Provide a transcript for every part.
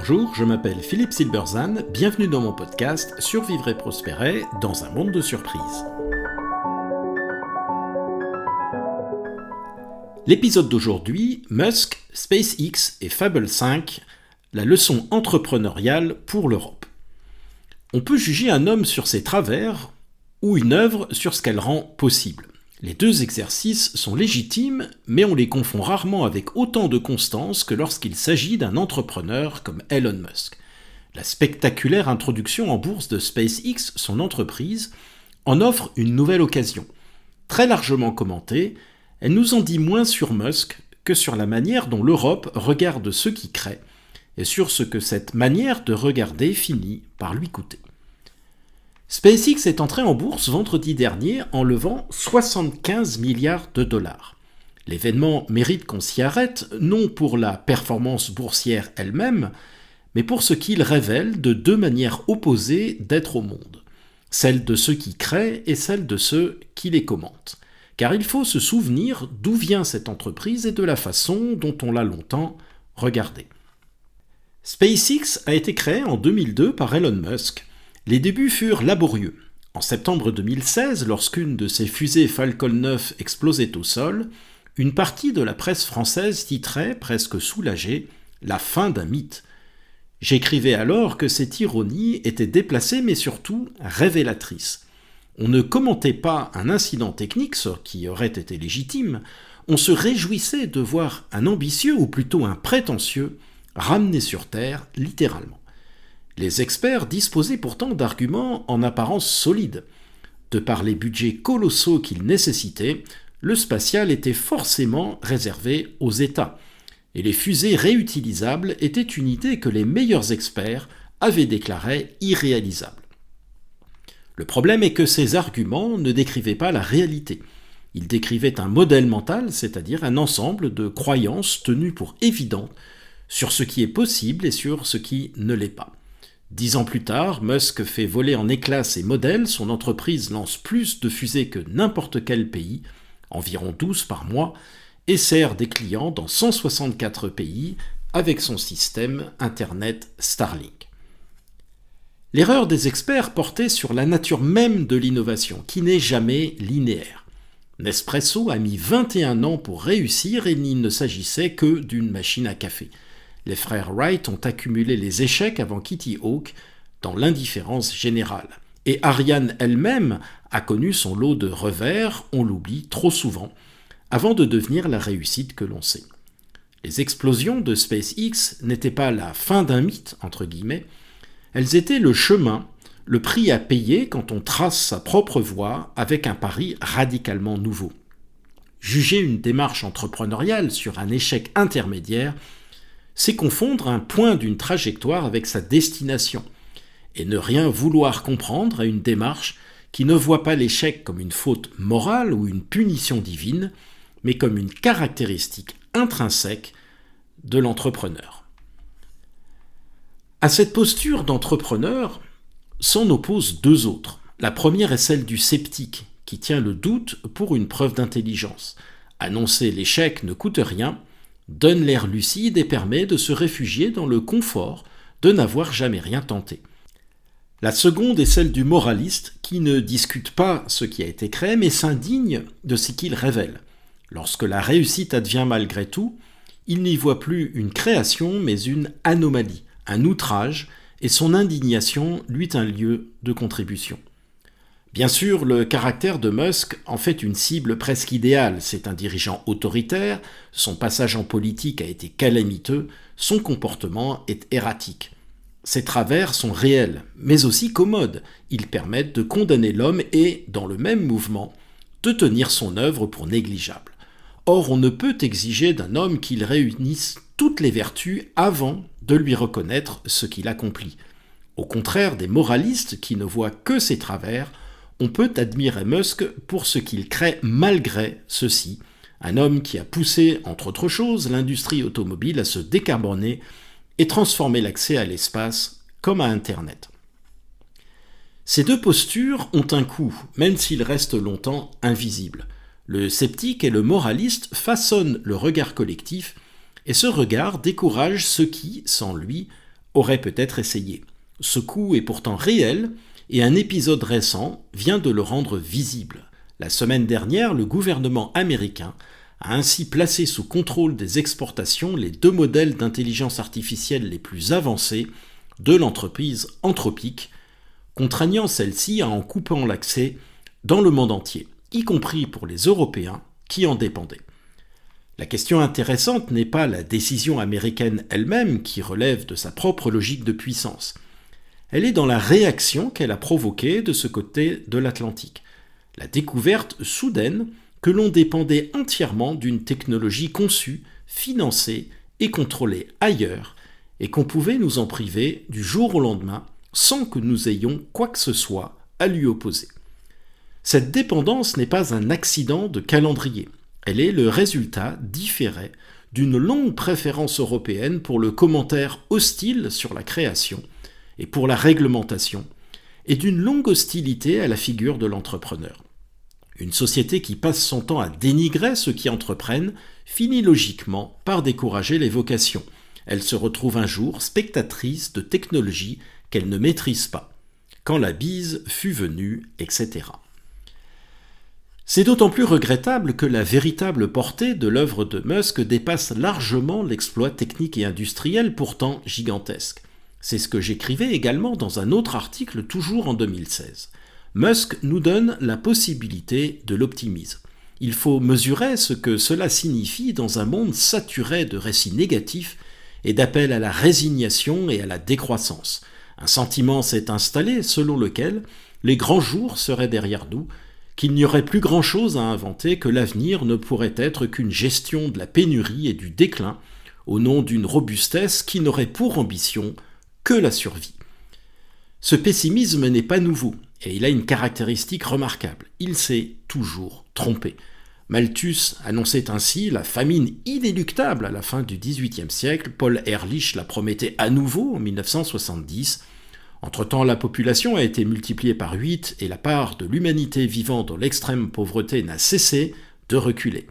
Bonjour, je m'appelle Philippe Silberzahn, bienvenue dans mon podcast Survivre et prospérer dans un monde de surprises. L'épisode d'aujourd'hui, Musk, SpaceX et Fable 5, la leçon entrepreneuriale pour l'Europe. On peut juger un homme sur ses travers ou une œuvre sur ce qu'elle rend possible. Les deux exercices sont légitimes, mais on les confond rarement avec autant de constance que lorsqu'il s'agit d'un entrepreneur comme Elon Musk. La spectaculaire introduction en bourse de SpaceX, son entreprise, en offre une nouvelle occasion. Très largement commentée, elle nous en dit moins sur Musk que sur la manière dont l'Europe regarde ceux qui créent, et sur ce que cette manière de regarder finit par lui coûter. SpaceX est entré en bourse vendredi dernier en levant 75 milliards de dollars. L'événement mérite qu'on s'y arrête, non pour la performance boursière elle-même, mais pour ce qu'il révèle de deux manières opposées d'être au monde, celle de ceux qui créent et celle de ceux qui les commentent. Car il faut se souvenir d'où vient cette entreprise et de la façon dont on l'a longtemps regardée. SpaceX a été créé en 2002 par Elon Musk. Les débuts furent laborieux. En septembre 2016, lorsqu'une de ses fusées Falcon 9 explosait au sol, une partie de la presse française titrait, presque soulagée, « La fin d'un mythe ». J'écrivais alors que cette ironie était déplacée mais surtout révélatrice. On ne commentait pas un incident technique, ce qui aurait été légitime, on se réjouissait de voir un ambitieux, ou plutôt un prétentieux, ramené sur Terre, littéralement. Les experts disposaient pourtant d'arguments en apparence solides. De par les budgets colossaux qu'ils nécessitaient, le spatial était forcément réservé aux États. Et les fusées réutilisables étaient une idée que les meilleurs experts avaient déclarée irréalisable. Le problème est que ces arguments ne décrivaient pas la réalité. Ils décrivaient un modèle mental, c'est-à-dire un ensemble de croyances tenues pour évidentes sur ce qui est possible et sur ce qui ne l'est pas. 10 ans plus tard, Musk fait voler en éclats ses modèles, son entreprise lance plus de fusées que n'importe quel pays, environ 12 par mois, et sert des clients dans 164 pays avec son système Internet Starlink. L'erreur des experts portait sur la nature même de l'innovation, qui n'est jamais linéaire. Nespresso a mis 21 ans pour réussir et il ne s'agissait que d'une machine à café. Les frères Wright ont accumulé les échecs avant Kitty Hawk dans l'indifférence générale. Et Ariane elle-même a connu son lot de revers, on l'oublie trop souvent, avant de devenir la réussite que l'on sait. Les explosions de SpaceX n'étaient pas la fin d'un mythe, entre guillemets, elles étaient le chemin, le prix à payer quand on trace sa propre voie avec un pari radicalement nouveau. Juger une démarche entrepreneuriale sur un échec intermédiaire, c'est confondre un point d'une trajectoire avec sa destination, et ne rien vouloir comprendre à une démarche qui ne voit pas l'échec comme une faute morale ou une punition divine, mais comme une caractéristique intrinsèque de l'entrepreneur. À cette posture d'entrepreneur s'en opposent deux autres. La première est celle du sceptique, qui tient le doute pour une preuve d'intelligence. Annoncer l'échec ne coûte rien, donne l'air lucide et permet de se réfugier dans le confort de n'avoir jamais rien tenté. La seconde est celle du moraliste qui ne discute pas ce qui a été créé mais s'indigne de ce qu'il révèle. Lorsque la réussite advient malgré tout, il n'y voit plus une création mais une anomalie, un outrage, et son indignation lui est un lieu de contribution. Bien sûr, le caractère de Musk en fait une cible presque idéale. C'est un dirigeant autoritaire, son passage en politique a été calamiteux, son comportement est erratique. Ses travers sont réels, mais aussi commodes. Ils permettent de condamner l'homme et, dans le même mouvement, de tenir son œuvre pour négligeable. Or, on ne peut exiger d'un homme qu'il réunisse toutes les vertus avant de lui reconnaître ce qu'il accomplit. Au contraire des moralistes qui ne voient que ses travers, on peut admirer Musk pour ce qu'il crée malgré ceci, un homme qui a poussé, entre autres choses, l'industrie automobile à se décarboner et transformer l'accès à l'espace comme à Internet. Ces deux postures ont un coût, même s'il reste longtemps invisible. Le sceptique et le moraliste façonnent le regard collectif, et ce regard décourage ceux qui, sans lui, aurait peut-être essayé. Ce coup est pourtant réel et un épisode récent vient de le rendre visible. La semaine dernière, le gouvernement américain a ainsi placé sous contrôle des exportations les 2 modèles d'intelligence artificielle les plus avancés de l'entreprise Anthropic, contraignant celle-ci à en couper l'accès dans le monde entier, y compris pour les Européens qui en dépendaient. La question intéressante n'est pas la décision américaine elle-même qui relève de sa propre logique de puissance. Elle est dans la réaction qu'elle a provoquée de ce côté de l'Atlantique. La découverte soudaine que l'on dépendait entièrement d'une technologie conçue, financée et contrôlée ailleurs, et qu'on pouvait nous en priver du jour au lendemain sans que nous ayons quoi que ce soit à lui opposer. Cette dépendance n'est pas un accident de calendrier. Elle est le résultat différé d'une longue préférence européenne pour le commentaire hostile sur la création et pour la réglementation, et d'une longue hostilité à la figure de l'entrepreneur. Une société qui passe son temps à dénigrer ceux qui entreprennent finit logiquement par décourager les vocations. Elle se retrouve un jour spectatrice de technologies qu'elle ne maîtrise pas, quand la bise fut venue, etc. C'est d'autant plus regrettable que la véritable portée de l'œuvre de Musk dépasse largement l'exploit technique et industriel pourtant gigantesque. C'est ce que j'écrivais également dans un autre article toujours en 2016. Musk nous donne la possibilité de l'optimisme. Il faut mesurer ce que cela signifie dans un monde saturé de récits négatifs et d'appels à la résignation et à la décroissance. Un sentiment s'est installé selon lequel les grands jours seraient derrière nous, qu'il n'y aurait plus grand-chose à inventer, que l'avenir ne pourrait être qu'une gestion de la pénurie et du déclin au nom d'une robustesse qui n'aurait pour ambition que la survie. Ce pessimisme n'est pas nouveau, et il a une caractéristique remarquable. Il s'est toujours trompé. Malthus annonçait ainsi la famine inéluctable à la fin du XVIIIe siècle. Paul Ehrlich la promettait à nouveau en 1970. Entre-temps, la population a été multipliée par 8 et la part de l'humanité vivant dans l'extrême pauvreté n'a cessé de reculer.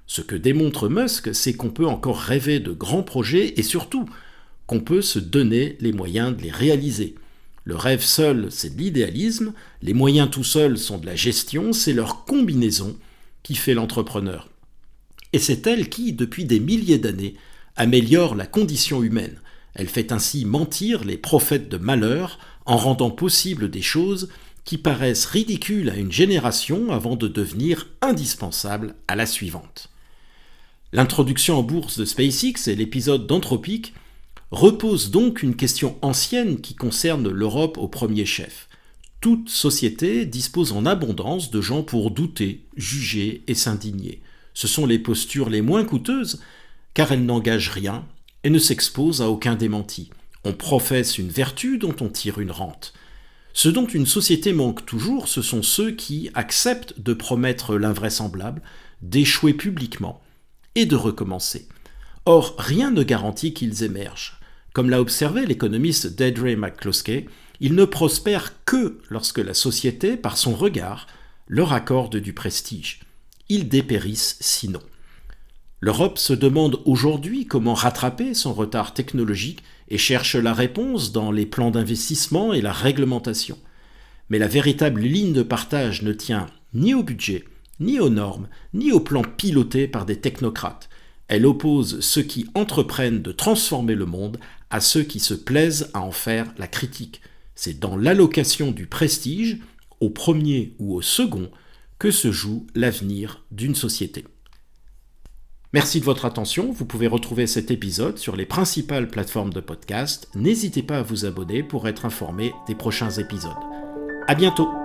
Ce que démontre Musk, c'est qu'on peut encore rêver de grands projets et surtout qu'on peut se donner les moyens de les réaliser. Le rêve seul, c'est de l'idéalisme, les moyens tout seuls sont de la gestion, c'est leur combinaison qui fait l'entrepreneur. Et c'est elle qui, depuis des milliers d'années, améliore la condition humaine. Elle fait ainsi mentir les prophètes de malheur en rendant possible des choses qui paraissent ridicules à une génération avant de devenir indispensables à la suivante. L'introduction en bourse de SpaceX et l'épisode d'Anthropic repose donc une question ancienne qui concerne l'Europe au premier chef. Toute société dispose en abondance de gens pour douter, juger et s'indigner. Ce sont les postures les moins coûteuses, car elles n'engagent rien et ne s'exposent à aucun démenti. On professe une vertu dont on tire une rente. Ce dont une société manque toujours, ce sont ceux qui acceptent de promettre l'invraisemblable, d'échouer publiquement et de recommencer. Or, rien ne garantit qu'ils émergent. Comme l'a observé l'économiste Deirdre McCloskey, ils ne prospèrent que lorsque la société, par son regard, leur accorde du prestige. Ils dépérissent sinon. L'Europe se demande aujourd'hui comment rattraper son retard technologique et cherche la réponse dans les plans d'investissement et la réglementation. Mais la véritable ligne de partage ne tient ni au budget, ni aux normes, ni au plan piloté par des technocrates. Elle oppose ceux qui entreprennent de transformer le monde à ceux qui se plaisent à en faire la critique. C'est dans l'allocation du prestige, au premier ou au second, que se joue l'avenir d'une société. Merci de votre attention, vous pouvez retrouver cet épisode sur les principales plateformes de podcast. N'hésitez pas à vous abonner pour être informé des prochains épisodes. À bientôt!